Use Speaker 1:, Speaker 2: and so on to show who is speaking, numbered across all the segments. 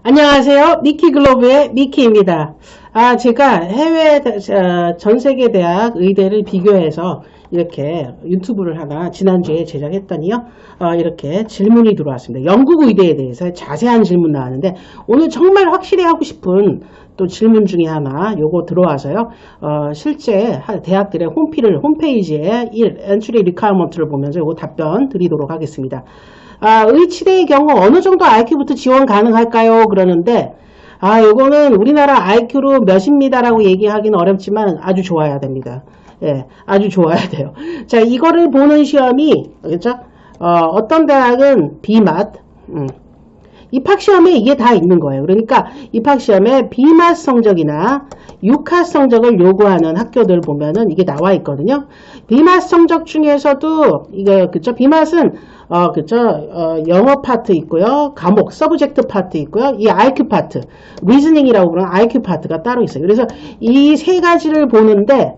Speaker 1: 안녕하세요. 미키글로브의 미키입니다. 제가 해외 전 세계 대학 의대를 비교해서 이렇게 유튜브를 하나 지난주에 제작했더니요. 이렇게 질문이 들어왔습니다. 영국 의대에 대해서 자세한 질문 나왔는데 오늘 정말 확실히 하고 싶은 또 질문 중에 하나 요거 들어와서요. 실제 대학들의 홈페이지에 엔트리 리퀘어먼트를 보면서 요거 답변 드리도록 하겠습니다. 의치대의 경우 어느 정도 IQ부터 지원 가능할까요? 그러는데, 요거는 우리나라 IQ로 몇입니다라고 얘기하기는 어렵지만 아주 좋아야 됩니다. 예, 아주 좋아야 돼요. 자, 이거를 보는 시험이, 그렇죠? 어떤 대학은 BMAT, 입학시험에 이게 다 있는 거예요. 그러니까 입학시험에 BMAT 성적이나 UCAS 성적을 요구하는 학교들 보면은 이게 나와 있거든요. BMAT 성적 중에서도 이거 그쵸? BMAT은 그쵸? 영어 파트 있고요. 과목 서브젝트 파트 있고요. 이 IQ 파트, 리즈닝이라고 부르는 IQ 파트가 따로 있어요. 그래서 이 세 가지를 보는데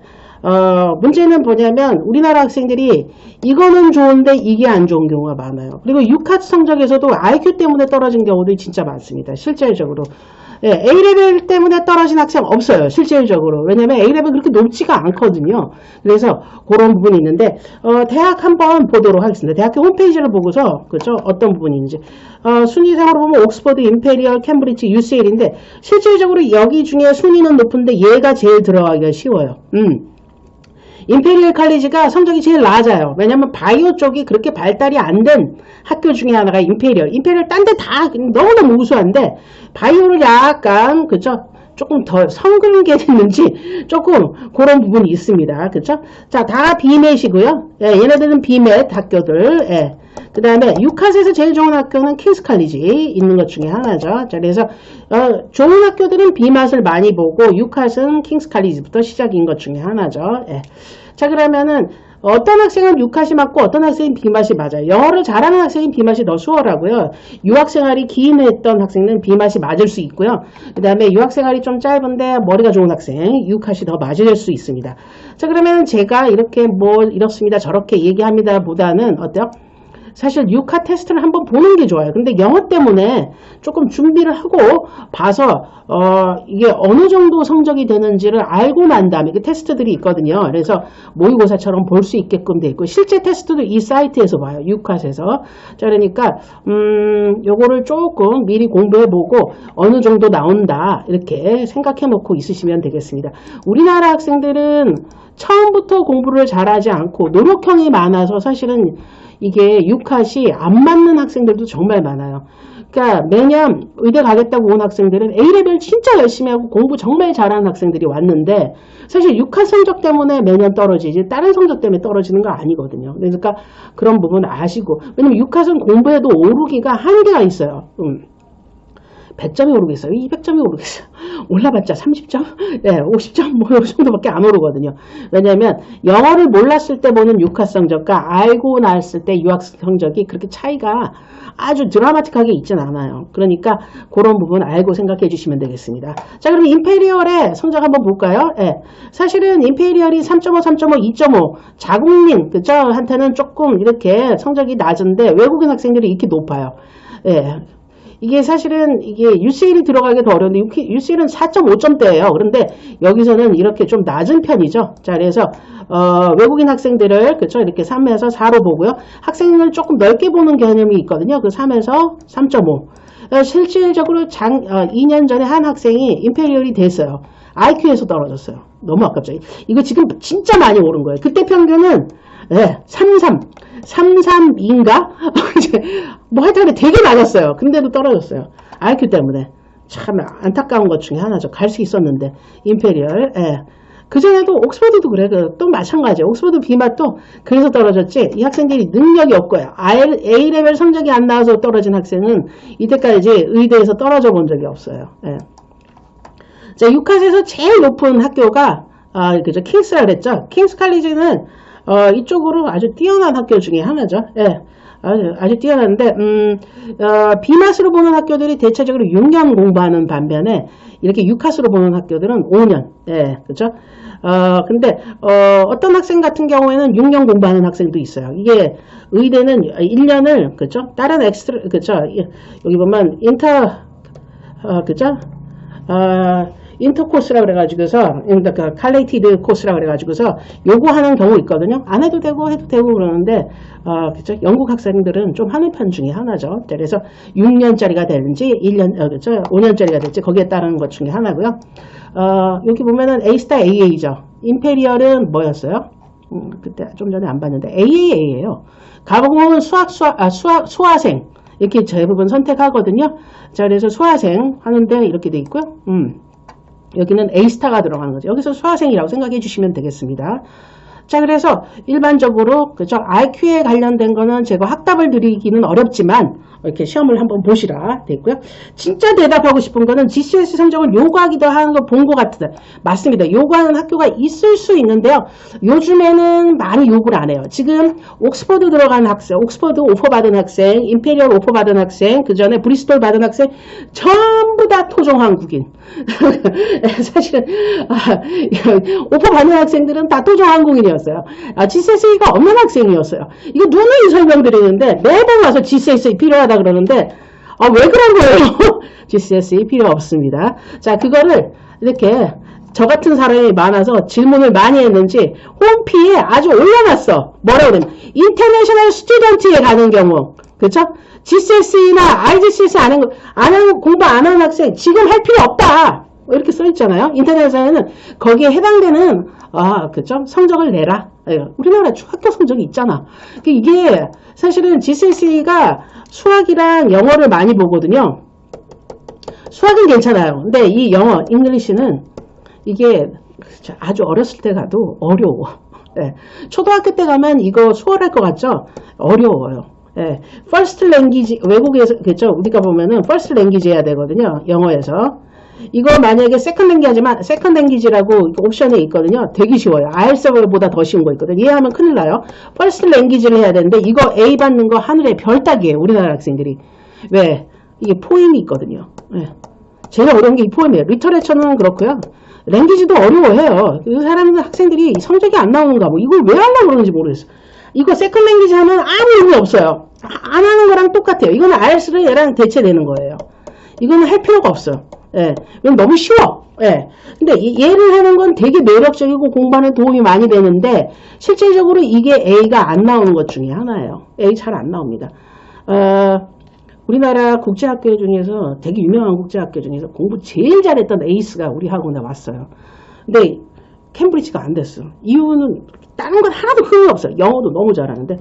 Speaker 1: 문제는 뭐냐면 우리나라 학생들이 이거는 좋은데 이게 안 좋은 경우가 많아요. 그리고 UCAS 성적에서도 IQ 때문에 떨어진 경우도 진짜 많습니다. 실질적으로. 예, A레벨 때문에 떨어진 학생 없어요. 실질적으로. 왜냐면 A레벨 그렇게 높지가 않거든요. 그래서 그런 부분이 있는데 대학 한번 보도록 하겠습니다. 대학교 홈페이지를 보고서 그렇죠? 어떤 부분이 있는지 순위상으로 보면 옥스퍼드, 임페리얼, 캠브리지, UCL인데 실질적으로 여기 중에 순위는 높은데 얘가 제일 들어가기가 쉬워요. 임페리얼 칼리지가 성적이 제일 낮아요. 왜냐면 바이오 쪽이 그렇게 발달이 안 된 학교 중에 하나가 임페리얼. 임페리얼 딴 데 다 너무너무 우수한데 바이오를 약간 그쵸? 조금 더 성글게 됐는지 조금 그런 부분이 있습니다. 그쵸? 자, 다 비맷이고요. 예, 얘네들은 비맷 학교들. 예. 그 다음에 유카스에서 제일 좋은 학교는 킹스 칼리지 있는 것 중에 하나죠. 자, 그래서 좋은 학교들은 비맛을 많이 보고 유카스는 킹스 칼리지부터 시작인 것 중에 하나죠. 예. 자, 그러면은 어떤 학생은 유카시 맞고 어떤 학생은 비맛이 맞아요. 영어를 잘하는 학생은 비맛이 더 수월하고요. 유학생활이 긴 했던 학생은 비맛이 맞을 수 있고요. 그 다음에 유학생활이 좀 짧은데 머리가 좋은 학생 유카시 더 맞을 수 있습니다. 자, 그러면 제가 이렇게 뭐 이렇습니다 저렇게 얘기합니다 보다는 어때요? 사실 유카 테스트를 한번 보는 게 좋아요. 근데 영어 때문에 조금 준비를 하고 봐서 이게 어느 정도 성적이 되는지를 알고 난 다음에 그 테스트들이 있거든요. 그래서 모의고사처럼 볼 수 있게끔 돼 있고 실제 테스트도 이 사이트에서 봐요. 유카에서. 자, 그러니까 요거를 조금 미리 공부해보고 어느 정도 나온다 이렇게 생각해 놓고 있으시면 되겠습니다. 우리나라 학생들은 처음부터 공부를 잘하지 않고 노력형이 많아서 사실은 이게 유카시 안 맞는 학생들도 정말 많아요. 그러니까 매년 의대 가겠다고 온 학생들은 A레벨 진짜 열심히 하고 공부 정말 잘하는 학생들이 왔는데 사실 유카 성적 때문에 매년 떨어지지 다른 성적 때문에 떨어지는 거 아니거든요. 그러니까 그런 부분 아시고 왜냐면 유카는 공부해도 오르기가 한계가 있어요. 100점이 오르겠어요? 200점이 오르겠어요? 올라봤자 30점? 네, 50점? 뭐, 이 정도밖에 안 오르거든요. 왜냐면, 영어를 몰랐을 때 보는 유학 성적과 알고 났을 때 유학 성적이 그렇게 차이가 아주 드라마틱하게 있진 않아요. 그러니까, 그런 부분 알고 생각해 주시면 되겠습니다. 자, 그럼 임페리얼의 성적 한번 볼까요? 네. 사실은 임페리얼이 3.5, 3.5, 2.5, 자국민, 그죠? 한테는 조금 이렇게 성적이 낮은데, 외국인 학생들이 이렇게 높아요. 예. 이게 사실은 이게 UCL이 들어가기 더 어려운데 UCL은 4.5점대예요. 그런데 여기서는 이렇게 좀 낮은 편이죠. 자, 그래서 외국인 학생들을 그쵸 이렇게 3에서 4로 보고요. 학생을 조금 넓게 보는 개념이 있거든요. 그 3에서 3.5. 실질적으로 2년 전에 한 학생이 임페리얼이 됐어요. IQ에서 떨어졌어요. 너무 아깝죠. 이거 지금 진짜 많이 오른 거예요. 그때 평균은 33인가? 뭐 하여튼 되게 낮았어요. 근데도 떨어졌어요. IQ 때문에. 참 안타까운 것 중에 하나죠. 갈 수 있었는데. 임페리얼. 예. 그전에도 옥스퍼드도 그래. 또 마찬가지예요. 옥스퍼드 비맛도 그래서 떨어졌지. 이 학생들이 능력이 없고요. A레벨 성적이 안 나와서 떨어진 학생은 이때까지 의대에서 떨어져 본 적이 없어요. 예. 자, 유카스에서 제일 높은 학교가 그죠? 킹스라 그랬죠. 킹스 칼리지는 이쪽으로 아주 뛰어난 학교 중에 하나죠. 예. 아주 뛰어난데, 비맛으로 보는 학교들이 대체적으로 6년 공부하는 반면에, 이렇게 유카스로 보는 학교들은 5년. 예, 그죠? 근데, 어떤 학생 같은 경우에는 6년 공부하는 학생도 있어요. 이게, 의대는 1년을, 그죠? 다른 엑스트라, 그죠? 여기 보면, 그죠? 인터코스라 그래가지고서, 그 칼레이티드 코스라 그래가지고서 요거 하는 경우 있거든요. 안 해도 되고 해도 되고 그러는데, 그죠? 영국 학생들은 좀 하는 편 중에 하나죠. 그래서 6년짜리가 되는지 1년, 그죠? 5년짜리가 될지 거기에 따르는 것 중에 하나고요. 여기 보면은 A-스타 AA죠. 임페리얼은 뭐였어요? 그때 좀 전에 안 봤는데 AAA예요. 가공은 수화생 이렇게 대부분 선택하거든요. 자, 그래서 수화생 하는데 이렇게 돼 있고요. 여기는 A스타가 들어가는 거죠. 여기서 수화생이라고 생각해 주시면 되겠습니다. 자, 그래서 일반적으로 그죠? IQ에 관련된 거는 제가 확답을 드리기는 어렵지만 이렇게 시험을 한번 보시라 됐고요. 진짜 대답하고 싶은 거는 GCSE 성적을 요구하기도 하는 거 본 것 같은데 맞습니다. 요구하는 학교가 있을 수 있는데요. 요즘에는 많이 요구를 안 해요. 지금 옥스퍼드 들어간 학생, 옥스퍼드 오퍼 받은 학생, 임페리얼 오퍼 받은 학생, 그 전에 브리스톨 받은 학생 전부 다 토종 한국인. 사실은 오퍼 받는 학생들은 다 토종 한국인이었어요. GCSE가 없는 학생이었어요. 이거 누누이 설명드리는데 매번 와서 GCSE 필요하다 그러는데 왜 그런 거예요? GCSE 필요 없습니다. 자, 그거를 이렇게 저 같은 사람이 많아서 질문을 많이 했는지 홈피에 아주 올려놨어. 뭐라고 그러면 인터내셔널 스튜던트에 가는 경우 그렇죠? GCSE나 IGCSE 공부 안 하는 학생 지금 할 필요 없다. 이렇게 써있잖아요. 인터넷에는 거기에 해당되는 그죠? 성적을 내라. 우리나라 중학교 성적이 있잖아. 이게 사실은 GCSE가 수학이랑 영어를 많이 보거든요. 수학은 괜찮아요. 근데 이 영어, 잉글리시는 이게 아주 어렸을 때 가도 어려워. 네. 초등학교 때 가면 이거 수월할 것 같죠? 어려워요. 네. First language, 외국에서, 그죠? 우리가 보면은 First language 해야 되거든요. 영어에서. 이거 만약에 Second language지만, Second language라고 옵션에 있거든요. 되게 쉬워요. IELTS보다 더 쉬운 거 있거든요. 이해하면 큰일 나요. First language를 해야 되는데, 이거 A 받는 거 하늘의 별 따기예요. 우리나라 학생들이. 왜? 이게 포임이 있거든요. 네. 제일 어려운 게 이 포임이에요. 리터레처는 그렇고요. 랭귀지도 어려워해요. 그 사람들 학생들이 성적이 안 나오는가 뭐 이걸 왜 하려고 그러는지 모르겠어. 이거 세컨 랭귀지 하면 아무 의미 없어요. 안 하는 거랑 똑같아요. 이거는 IELTS를 얘랑 대체되는 거예요. 이거는 할 필요가 없어. 예. 이건 너무 쉬워. 예. 근데 얘를 하는 건 되게 매력적이고 공부하는 도움이 많이 되는데 실질적으로 이게 A가 안 나오는 것 중에 하나예요. A 잘 안 나옵니다. 우리나라 국제학교 중에서 되게 유명한 국제학교 중에서 공부 제일 잘했던 에이스가 우리 학원에 왔어요. 근데 캠브리지가 안 됐어. 이유는 다른 건 하나도 흥미 없어요. 영어도 너무 잘하는데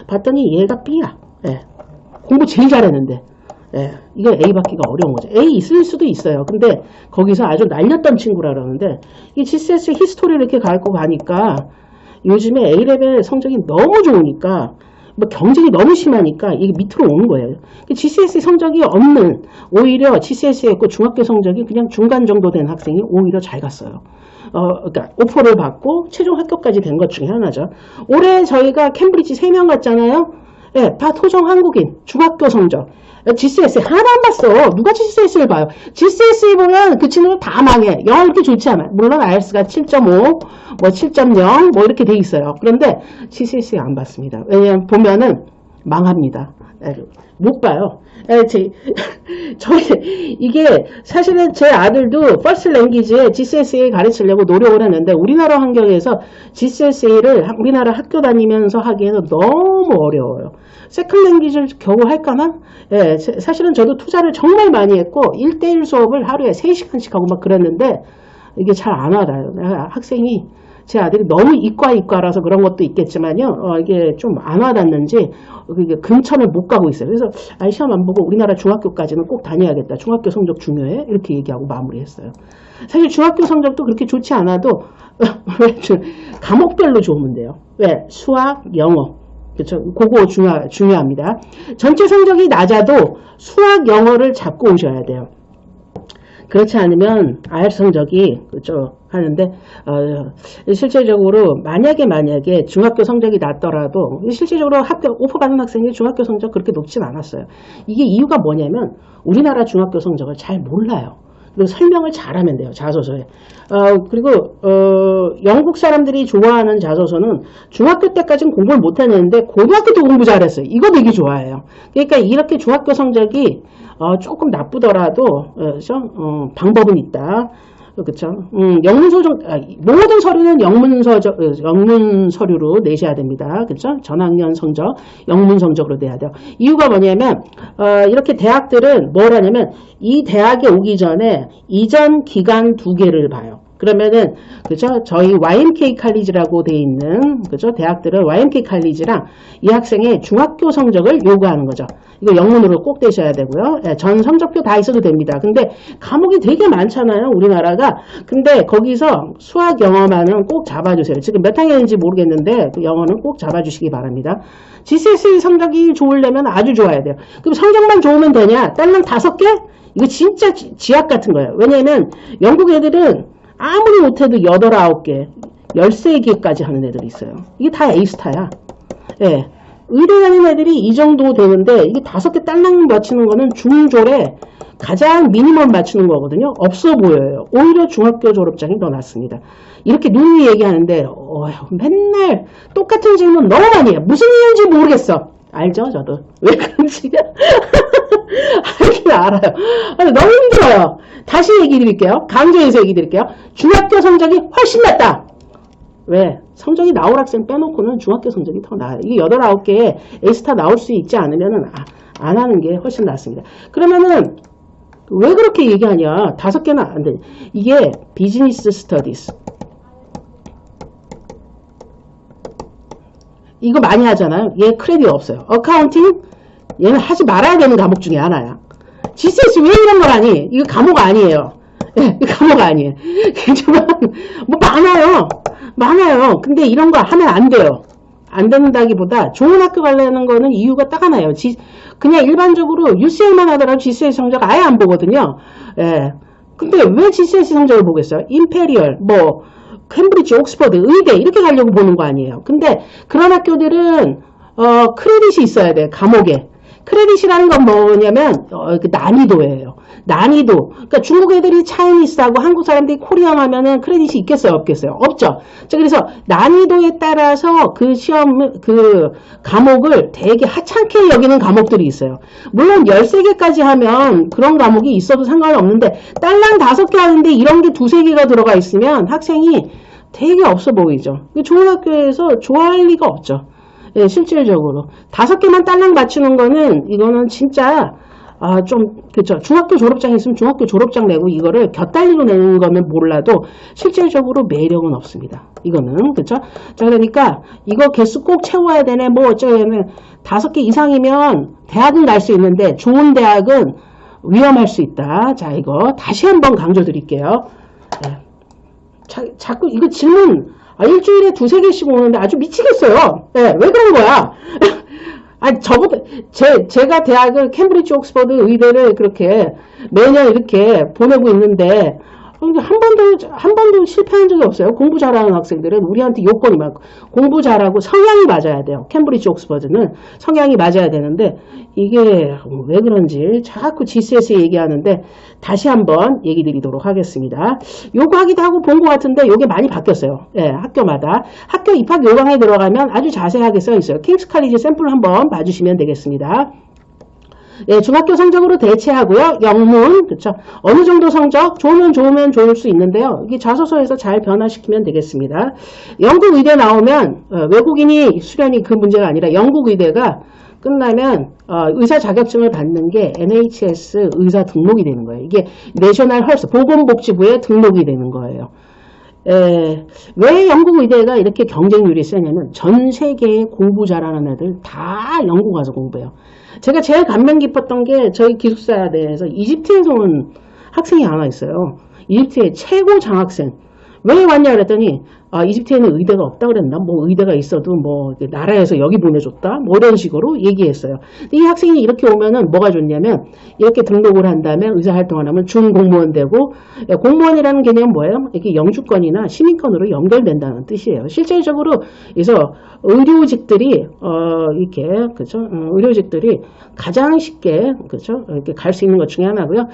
Speaker 1: 봤더니 얘가 B야. 예. 공부 제일 잘했는데 예. 이거 A 받기가 어려운 거죠. A 있을 수도 있어요. 근데 거기서 아주 날렸던 친구라 그러는데 이 GCSE 히스토리를 이렇게 갖고 가니까 요즘에 A레벨 성적이 너무 좋으니까 뭐 경쟁이 너무 심하니까 이게 밑으로 오는 거예요. GCSE 성적이 없는 오히려 GCSE 했고 중학교 성적이 그냥 중간 정도 된 학생이 오히려 잘 갔어요. 그러니까 오퍼를 받고 최종 합격까지 된 것 중에 하나죠. 올해 저희가 캠브리지 3명 갔잖아요. 네, 다 토종 한국인 중학교 성적. GCSE 하나도 안 봤어. 누가 GCSE를 봐요? GCSE 보면 그 친구는 다 망해. 영어 이렇게 좋지 않아요. 물론 IELTS가 7.5, 뭐 7.0, 뭐 이렇게 돼 있어요. 그런데 GCSE 안 봤습니다. 왜냐면 보면은 망합니다. 못 봐요. 이게 사실은 제 아들도 퍼스트 랭귀지에 GCSE 가르치려고 노력을 했는데 우리나라 환경에서 GCSE를 우리나라 학교 다니면서 하기에는 너무 어려워요. 세컨 랭귀지를 겨우 할까나? 예, 사실은 저도 투자를 정말 많이 했고 1대1 수업을 하루에 3시간씩 하고 막 그랬는데 이게 잘 안 와닿아요. 학생이 제 아들이 너무 이과라서 그런 것도 있겠지만요. 이게 좀 안 와닿는지 근처를 못 가고 있어요. 그래서 시험 안 보고 우리나라 중학교까지는 꼭 다녀야겠다. 중학교 성적 중요해. 이렇게 얘기하고 마무리했어요. 사실 중학교 성적도 그렇게 좋지 않아도 과목별로 좋으면 돼요. 왜? 수학, 영어. 그렇죠. 그거 중요합니다. 전체 성적이 낮아도 수학, 영어를 잡고 오셔야 돼요. 그렇지 않으면 IELTS 성적이 그렇죠 하는데 실제적으로 만약에 중학교 성적이 낮더라도 실질적으로 오퍼 받는 학생이 중학교 성적 그렇게 높진 않았어요. 이게 이유가 뭐냐면 우리나라 중학교 성적을 잘 몰라요. 그리고 설명을 잘하면 돼요. 자소서에. 그리고 영국 사람들이 좋아하는 자소서는 중학교 때까지는 공부를 못했는데 고등학교 때 공부 잘했어요. 이거 되게 좋아해요. 그러니까 이렇게 중학교 성적이 조금 나쁘더라도 방법은 있다. 그렇죠. 영문서적 모든 서류는 영문 서류로 내셔야 됩니다. 그렇죠. 전학년 성적, 영문 성적으로 내야 돼요. 이유가 뭐냐면 이렇게 대학들은 뭘 하냐면 이 대학에 오기 전에 이전 기간 2개를 봐요. 그러면은 그죠? 저희 YMK 칼리지라고 돼 있는 그죠? 대학들은 YMK 칼리지랑 이 학생의 중학교 성적을 요구하는 거죠. 이거 영문으로 꼭 되셔야 되고요. 예, 전 성적표 다 있어도 됩니다. 근데 과목이 되게 많잖아요, 우리나라가. 근데 거기서 수학 영어만은 꼭 잡아주세요. 지금 몇 학년인지 모르겠는데 그 영어는 꼭 잡아주시기 바랍니다. GCSE 성적이 좋으려면 아주 좋아야 돼요. 그럼 성적만 좋으면 되냐? 딸랑 5개? 이거 진짜 지약 같은 거예요. 왜냐면 영국 애들은 아무리 못해도 8, 9개, 13개까지 하는 애들이 있어요. 이게 다 A스타야. 예. 의대 다니는 애들이 이 정도 되는데, 이게 5개 딸랑 맞추는 거는 중졸에 가장 미니멈 맞추는 거거든요. 없어 보여요. 오히려 중학교 졸업장이 더 낫습니다. 이렇게 누누이 얘기하는데, 맨날 똑같은 질문 너무 많이 해요. 무슨 이유인지 모르겠어. 알죠, 저도. 왜 그런지. 알긴 알아요. 너무 힘들어요. 다시 얘기 드릴게요. 강조해서 얘기 드릴게요. 중학교 성적이 훨씬 낫다. 왜? 성적이 나올 학생 빼놓고는 중학교 성적이 더 나아요. 이게 8, 9개에 A스타 나올 수 있지 않으면은 안 하는 게 훨씬 낫습니다. 그러면은 왜 그렇게 얘기하냐? 5개나 안 돼. 이게 비즈니스 스터디스. 이거 많이 하잖아요. 얘 크레딧 없어요. 어카운팅? 얘는 하지 말아야 되는 과목 중에 하나야. GCSE 왜 이런 걸 하니? 이거 과목 아니에요. 예, 이거 과목 아니에요. 뭐 많아요. 근데 이런 거 하면 안 돼요. 안 된다기보다 좋은 학교 가려는 거는 이유가 딱 하나예요. 그냥 일반적으로 UCL만 하더라도 GCSE 성적 아예 안 보거든요. 예. 근데 왜 GCSE 성적을 보겠어요? 임페리얼, 캠브리지, 옥스퍼드, 의대 이렇게 가려고 보는 거 아니에요. 근데 그런 학교들은 크레딧이 있어야 돼. 과목에. 크레딧이라는 건 뭐냐면 그 난이도예요. 난이도. 그러니까 중국 애들이 차이니스하고 한국 사람들이 코리안 하면은 크레딧이 있겠어요, 없겠어요? 없죠. 자, 그래서 난이도에 따라서 그 그 과목을 되게 하찮게 여기는 과목들이 있어요. 물론 13개까지 하면 그런 과목이 있어도 상관은 없는데 딸랑 5개 하는데 이런 게 2, 3개가 들어가 있으면 학생이 되게 없어 보이죠. 좋은 학교에서 좋아할 리가 없죠. 예, 실질적으로 5개만 딸랑 맞추는 거는 이거는 진짜 그쵸. 중학교 졸업장 있으면 중학교 졸업장 내고 이거를 곁달리로 내는 거면 몰라도 실질적으로 매력은 없습니다. 이거는 그쵸. 자, 그러니까 이거 개수 꼭 채워야 되네. 어쩌면 5개 이상이면 대학은 갈 수 있는데 좋은 대학은 위험할 수 있다. 자, 이거 다시 한번 강조 드릴게요. 예. 자꾸 이거 질문 일주일에 2, 3개씩 오는데 아주 미치겠어요. 네, 왜 그런 거야? 제가 대학을 캠브리지, 옥스퍼드 의대를 그렇게 매년 이렇게 보내고 있는데, 한 번도 실패한 적이 없어요. 공부 잘하는 학생들은 우리한테 요건이 많고, 공부 잘하고 성향이 맞아야 돼요. 캠브리지, 옥스퍼드는 성향이 맞아야 되는데, 이게 왜 그런지 자꾸 GCSE 얘기하는데, 다시 한번 얘기 드리도록 하겠습니다. 요거 하기도 하고 본 것 같은데, 요게 많이 바뀌었어요. 예, 학교마다. 학교 입학 요강에 들어가면 아주 자세하게 써 있어요. 킹스 칼리지 샘플 한번 봐주시면 되겠습니다. 예, 중학교 성적으로 대체하고요. 영문, 그쵸. 어느 정도 성적, 좋으면 좋을 수 있는데요. 이게 자소서에서 잘 변화시키면 되겠습니다. 영국 의대 나오면, 외국인이 수련이 그 문제가 아니라 영국 의대가 끝나면, 의사 자격증을 받는 게 NHS 의사 등록이 되는 거예요. 이게 내셔널 헬스, 보건복지부에 등록이 되는 거예요. 왜 영국 의대가 이렇게 경쟁률이 세냐면 전 세계에 공부 잘하는 애들 다 영국 가서 공부해요. 제가 제일 감명 깊었던 게 저희 기숙사대에서 이집트에서 온 학생이 하나 있어요. 이집트의 최고 장학생. 왜 왔냐 그랬더니 이집트에는 의대가 없다 그랬나? 의대가 있어도 나라에서 여기 보내줬다? 이런 식으로 얘기했어요. 근데 이 학생이 이렇게 오면은 뭐가 좋냐면 이렇게 등록을 한 다음에 의사활동을 하면 준공무원 되고 공무원이라는 개념은 뭐예요? 이렇게 영주권이나 시민권으로 연결된다는 뜻이에요. 실질적으로 그래서 의료직들이 이렇게 그죠? 의료직들이 가장 쉽게 그죠? 이렇게 갈 수 있는 것 중에 하나고요.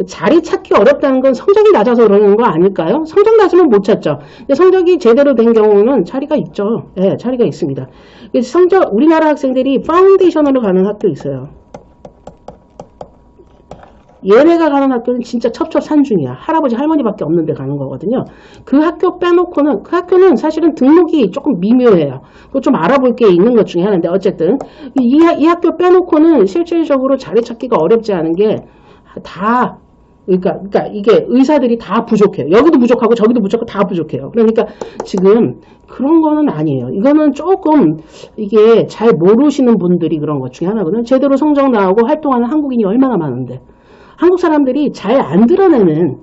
Speaker 1: 자리 찾기 어렵다는 건 성적이 낮아서 그러는 거 아닐까요? 성적 낮으면 못 찾죠. 근데 성적이 제대로 된 경우는 자리가 있죠. 예, 자리가 있습니다. 우리나라 학생들이 파운데이션으로 가는 학교 있어요. 얘네가 가는 학교는 진짜 첩첩산중이야. 할아버지 할머니밖에 없는데 가는 거거든요. 그 학교 빼놓고는 그 학교는 사실은 등록이 조금 미묘해요. 그거 좀 알아볼 게 있는 것 중에 하나인데 어쨌든 이 학교 빼놓고는 실질적으로 자리 찾기가 어렵지 않은 게 다 그러니까 이게 의사들이 다 부족해요. 여기도 부족하고 저기도 부족하고 다 부족해요. 그러니까 지금 그런 거는 아니에요. 이거는 조금 이게 잘 모르시는 분들이 그런 것 중에 하나거든요. 제대로 성적 나오고 활동하는 한국인이 얼마나 많은데 한국 사람들이 잘 안 드러내는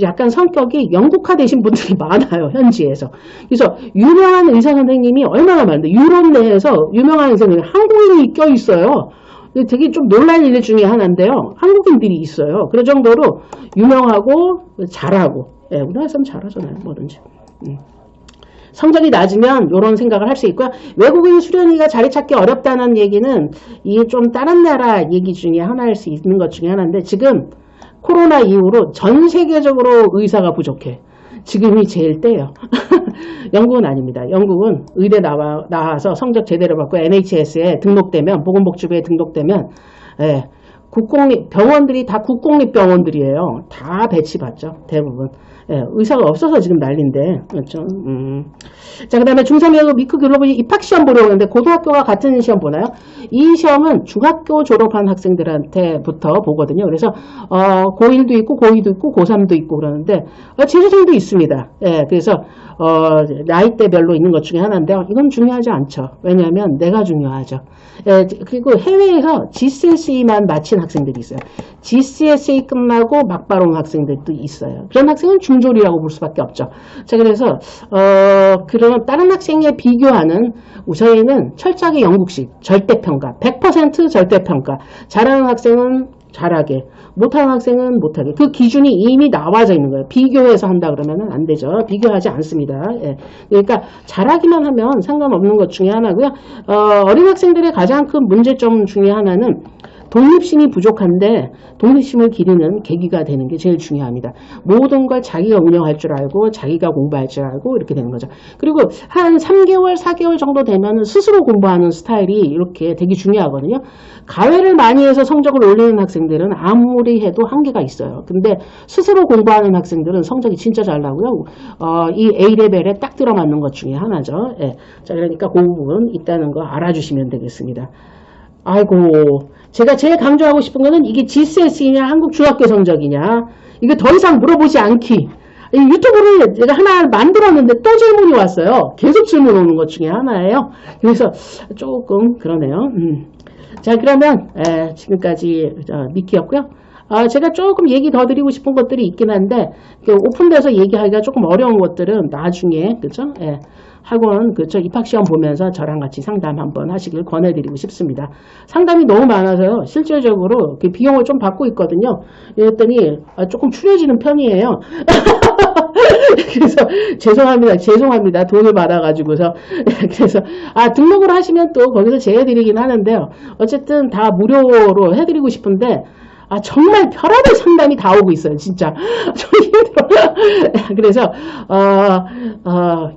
Speaker 1: 약간 성격이 영국화 되신 분들이 많아요. 현지에서. 그래서 유명한 의사 선생님이 얼마나 많은데 유럽 내에서 유명한 의사 선생님이 한국인이 껴있어요. 되게 좀 놀란 일 중에 하나인데요. 한국인들이 있어요. 그런 정도로 유명하고 잘하고. 예, 우리나라 사람 잘하잖아요. 뭐든지. 성적이 낮으면 이런 생각을 할 수 있고요. 외국인 수련의가 자리 찾기 어렵다는 얘기는 이게 좀 다른 나라 얘기 중에 하나일 수 있는 것 중에 하나인데 지금 코로나 이후로 전 세계적으로 의사가 부족해. 지금이 제일 때예요. 영국은 아닙니다. 영국은 의대 나와서 성적 제대로 받고 NHS에 등록되면 보건복지부에 등록되면 예, 병원들이 다 국공립병원들이에요. 다 배치받죠. 대부분. 예, 의사가 없어서 지금 난리인데 그렇죠. 자, 그 다음에 중3이하고 미크 글로벌 입학시험 보려고 하는데 고등학교가 같은 시험 보나요? 이 시험은 중학교 졸업한 학생들한테부터 보거든요. 그래서 고1도 있고 고2도 있고 고3도 있고 그러는데 재수생도 있습니다. 예, 그래서 나이대별로 있는 것 중에 하나인데요. 이건 중요하지 않죠. 왜냐하면 내가 중요하죠. 예, 그리고 해외에서 GCSE만 마친 학생들이 있어요. GCSE 끝나고 막바로 온 학생들도 있어요. 그런 학생은 중졸이라고 볼 수밖에 없죠. 자, 그래서 그런 다른 학생에 비교하는 저희는 철저하게 영국식 절대평가, 100% 절대평가. 잘하는 학생은 잘하게, 못하는 학생은 못하게. 그 기준이 이미 나와져 있는 거예요. 비교해서 한다 그러면 안 되죠. 비교하지 않습니다. 예. 그러니까 잘하기만 하면 상관없는 것 중에 하나고요. 어린 학생들의 가장 큰 문제점 중에 하나는 독립심이 부족한데 독립심을 기르는 계기가 되는 게 제일 중요합니다. 모든 걸 자기가 운영할 줄 알고 자기가 공부할 줄 알고 이렇게 되는 거죠. 그리고 한 3개월, 4개월 정도 되면 스스로 공부하는 스타일이 이렇게 되게 중요하거든요. 가외를 많이 해서 성적을 올리는 학생들은 아무리 해도 한계가 있어요. 근데 스스로 공부하는 학생들은 성적이 진짜 잘 나고요. 이 A레벨에 딱 들어맞는 것 중에 하나죠. 예. 자, 그러니까 그 부분 있다는 거 알아주시면 되겠습니다. 아이고, 제가 제일 강조하고 싶은 거는 이게 GCSE냐 한국 중학교 성적이냐 이게 더 이상 물어보지 않기. 이 유튜브를 제가 하나 만들었는데 또 질문이 왔어요. 계속 질문 오는 것 중에 하나예요. 그래서 조금 그러네요. 자, 그러면 지금까지 미키였고요. 제가 조금 얘기 더 드리고 싶은 것들이 있긴 한데 오픈돼서 얘기하기가 조금 어려운 것들은 나중에 그죠? 예. 학원 그쵸 입학시험 보면서 저랑 같이 상담 한번 하시길 권해드리고 싶습니다. 상담이 너무 많아서요. 실질적으로 그 비용을 좀 받고 있거든요. 이랬더니 조금 추려지는 편이에요. 그래서 죄송합니다. 돈을 받아가지고서 그래서 등록을 하시면 또 거기서 제해드리긴 하는데요. 어쨌든 다 무료로 해드리고 싶은데 정말 별의별 상담이 다 오고 있어요. 진짜. 좀 힘들어요. 그래서,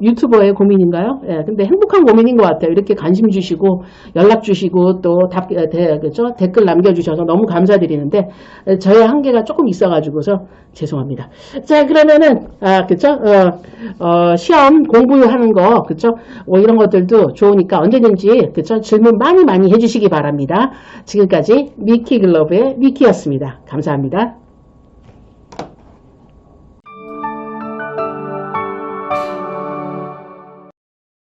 Speaker 1: 유튜버의 고민인가요? 예, 근데 행복한 고민인 것 같아요. 이렇게 관심 주시고, 연락 주시고, 또 그죠? 댓글 남겨주셔서 너무 감사드리는데, 저의 한계가 조금 있어가지고서 죄송합니다. 자, 그러면은, 그쵸? 시험 공부하는 거, 그쵸? 이런 것들도 좋으니까 언제든지, 그쵸? 질문 많이 해주시기 바랍니다. 지금까지 미키 글로브의 미키였습니다. 감사합니다.